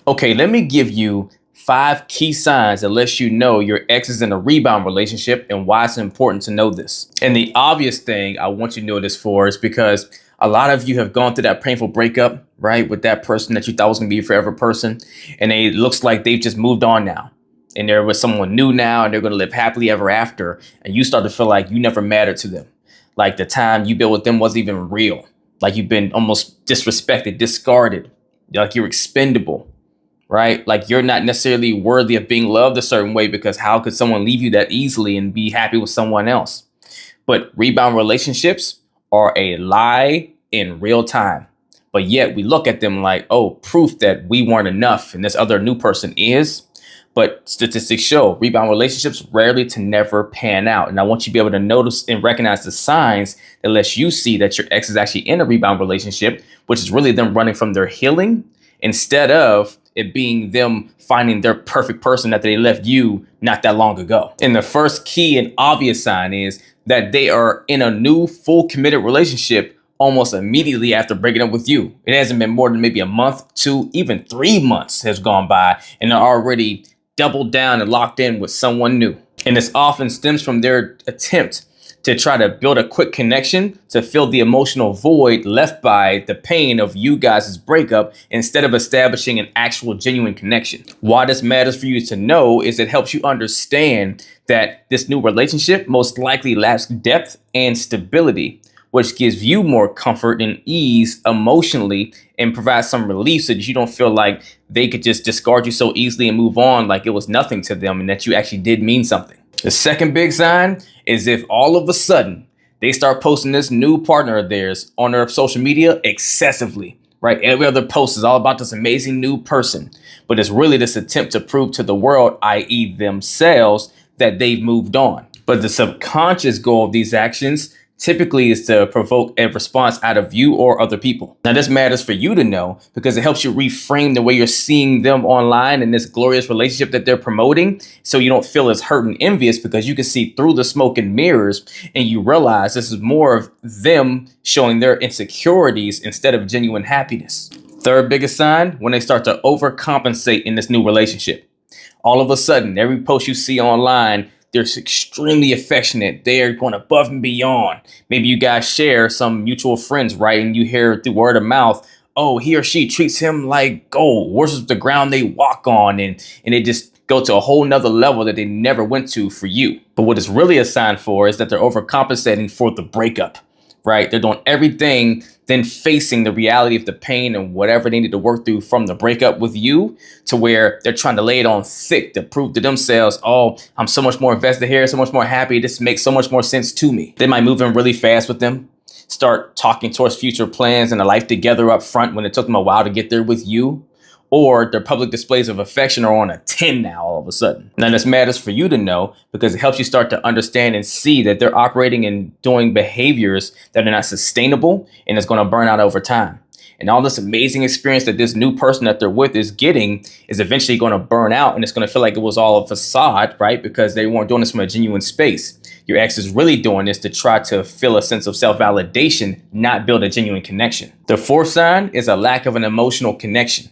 Okay, let me give you 5 key signs that lets you know your ex is in a rebound relationship and why it's important to know this. And the obvious thing I want you to know this for is because a lot of you have gone through that painful breakup, right, with that person that you thought was going to be a forever person. And it looks like they've just moved on now. And they're with someone new now and they're going to live happily ever after. And you start to feel like you never mattered to them. Like the time you built with them wasn't even real. Like you've been almost disrespected, discarded, like you're expendable, right? Like you're not necessarily worthy of being loved a certain way because how could someone leave you that easily and be happy with someone else? But rebound relationships are a lie in real time. But yet we look at them like, oh, proof that we weren't enough and this other new person is. But statistics show rebound relationships rarely to never pan out. And I want you to be able to notice and recognize the signs that lets you see that your ex is actually in a rebound relationship, which is really them running from their healing instead of it being them finding their perfect person that they left you not that long ago. And the first key and obvious sign is that they are in a new full committed relationship almost immediately after breaking up with you. It hasn't been more than maybe a month, 2, even 3 months has gone by and they're already doubled down and locked in with someone new. And this often stems from their attempt to try to build a quick connection to fill the emotional void left by the pain of you guys' breakup instead of establishing an actual genuine connection. Why this matters for you to know is it helps you understand that this new relationship most likely lacks depth and stability, which gives you more comfort and ease emotionally and provides some relief so that you don't feel like they could just discard you so easily and move on like it was nothing to them and that you actually did mean something. The second big sign is if all of a sudden they start posting this new partner of theirs on their social media excessively, right? Every other post is all about this amazing new person, but it's really this attempt to prove to the world, i.e. themselves, that they've moved on. But the subconscious goal of these actions typically is to provoke a response out of you or other people. Now, this matters for you to know because it helps you reframe the way you're seeing them online and this glorious relationship that they're promoting. So you don't feel as hurt and envious because you can see through the smoke and mirrors and you realize this is more of them showing their insecurities instead of genuine happiness. Third biggest sign, when they start to overcompensate in this new relationship. All of a sudden, every post you see online, they're extremely affectionate. They're going above and beyond. Maybe you guys share some mutual friends, right? And you hear through word of mouth, oh, he or she treats him like gold, worships the ground they walk on. And they just go to a whole nother level that they never went to for you. But what it's really a sign for is that they're overcompensating for the breakup, right? They're doing everything, then facing the reality of the pain and whatever they need to work through from the breakup with you to where they're trying to lay it on thick to prove to themselves, oh, I'm so much more invested here, so much more happy. This makes so much more sense to me. They might move in really fast with them, start talking towards future plans and a life together up front when it took them a while to get there with you. Or their public displays of affection are on a 10 now all of a sudden. Now this matters for you to know because it helps you start to understand and see that they're operating and doing behaviors that are not sustainable and it's going to burn out over time. And all this amazing experience that this new person that they're with is getting is eventually going to burn out and it's going to feel like it was all a facade, right? Because they weren't doing this from a genuine space. Your ex is really doing this to try to feel a sense of self-validation, not build a genuine connection. The fourth sign is a lack of an emotional connection.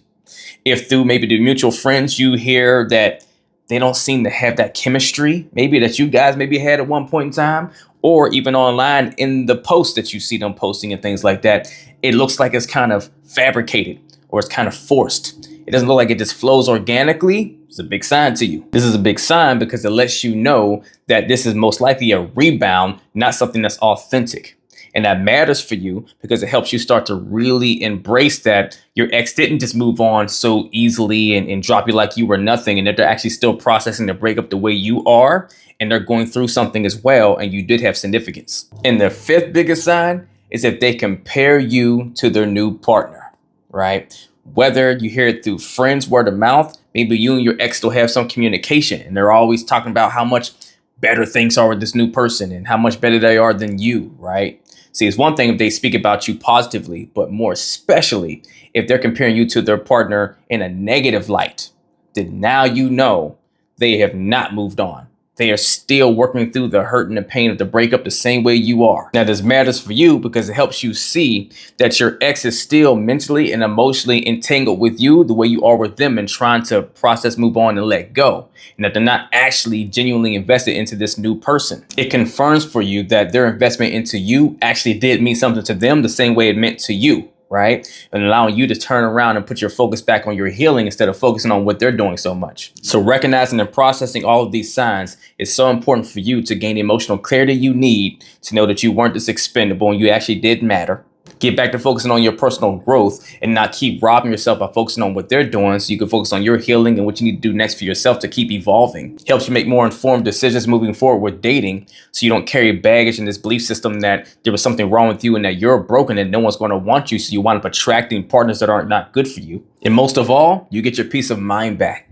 If through maybe the mutual friends, you hear that they don't seem to have that chemistry, maybe that you guys maybe had at one point in time, or even online in the posts that you see them posting and things like that, it looks like it's kind of fabricated or it's kind of forced. It doesn't look like it just flows organically. It's a big sign to you. This is a big sign because it lets you know that this is most likely a rebound, not something that's authentic. And that matters for you because it helps you start to really embrace that your ex didn't just move on so easily and drop you like you were nothing, and that they're actually still processing the breakup the way you are, and they're going through something as well, and you did have significance. And the fifth biggest sign is if they compare you to their new partner, right? Whether you hear it through friends, word of mouth, maybe you and your ex still have some communication, and they're always talking about how much better things are with this new person and how much better they are than you, right? See, it's one thing if they speak about you positively, but more especially if they're comparing you to their partner in a negative light, then now you know they have not moved on. They are still working through the hurt and the pain of the breakup the same way you are. Now, this matters for you because it helps you see that your ex is still mentally and emotionally entangled with you the way you are with them and trying to process, move on, and let go. And that they're not actually genuinely invested into this new person. It confirms for you that their investment into you actually did mean something to them the same way it meant to you. Right? And allowing you to turn around and put your focus back on your healing instead of focusing on what they're doing so much. So recognizing and processing all of these signs is so important for you to gain the emotional clarity you need to know that you weren't this expendable and you actually did matter. Get back to focusing on your personal growth and not keep robbing yourself by focusing on what they're doing so you can focus on your healing and what you need to do next for yourself to keep evolving. Helps you make more informed decisions moving forward with dating so you don't carry baggage in this belief system that there was something wrong with you and that you're broken and no one's going to want you, so you wind up attracting partners that aren't not good for you. And most of all, you get your peace of mind back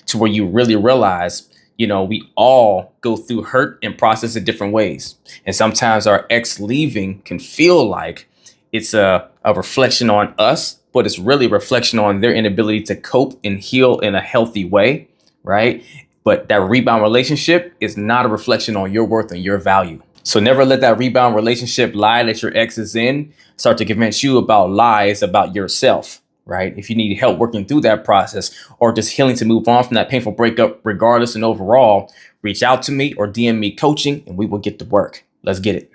to where you really realize, we all go through hurt and process it different ways. And sometimes our ex leaving can feel like it's a reflection on us, but it's really a reflection on their inability to cope and heal in a healthy way, right? But that rebound relationship is not a reflection on your worth and your value. So never let that rebound relationship lie that your ex is in start to convince you about lies about yourself, right? If you need help working through that process or just healing to move on from that painful breakup, regardless and overall, reach out to me or DM me coaching and we will get to work. Let's get it.